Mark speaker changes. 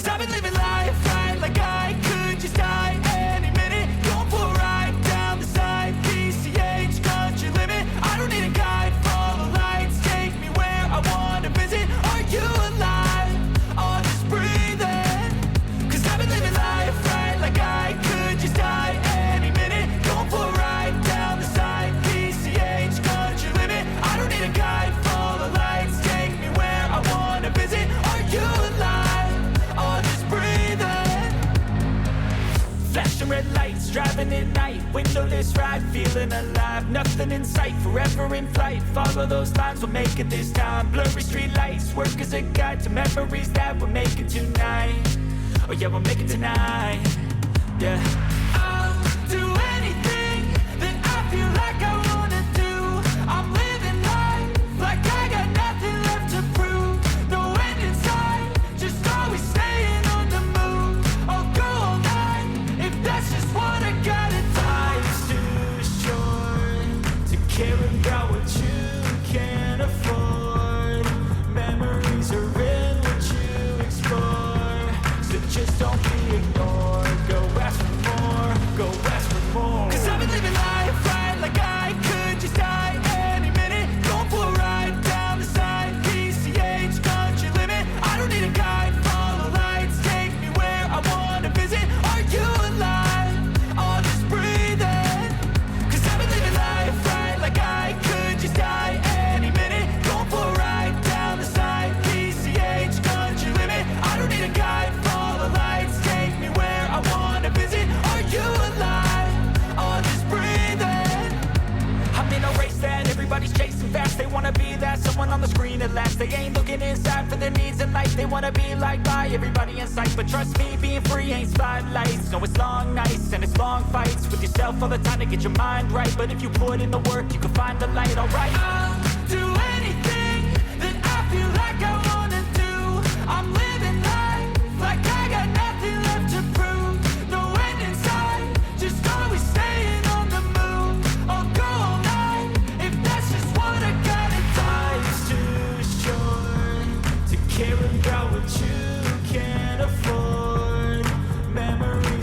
Speaker 1: Cause I've been living life right like I could just die any minute. Going for a ride down the side, PCH, country limit. I don't need a guide, follow lights, take me where I wanna visit. Are you alive? Or just breathing? Cause I've been living life right like I could just die any minute. Going for a ride down the side, PCH, country limit. I don't need a guide, follow lights, take me where I wanna visit. Are you alive? Or just breathing? Flashing red lights, driving at night, windowless ride, feeling alive. Nothing in sight, forever in flight. Follow those lines, we'll make it this time. Blurry street lights, work as a guide to memories that we're making tonight. Oh yeah, we'll make it tonight. Yeah. I'll do anything that I feel like I wanna do. I'm living life like I got nothing left to prove. No end in sight, just always staying on the move. I'll go all night if that's just what I gotta do. Life's too short to care about what you can't afford. Memories are in what you explore, so just don't be ignored. Go ask for more, go ask for more. Cause I've been living life right like I could just die any minute. Going for a ride down the side, PCH, country limit. I don't need a guide, follow lights, take me where I wanna visit. Are you alive? Or just breathing? Cause I've been living life right like I could just die any minute. Going for a ride down the side, PCH, country limit. I don't need a guide, follow lights, take me where I wanna visit. Are you alive? Or just breathing? I'm in a race that everybody's chasing fast. They wanna be that someone on the screen at last. They ain't looking inside for their needs in life. They wanna be liked by everybody in sight. But trust me, being free ain't spotlights. No, it's long nights and it's long fights with yourself all the time to get your mind right. But if you put in the work, you can find the light, alright. I'll do anything that I feel like I wanna do. I'm living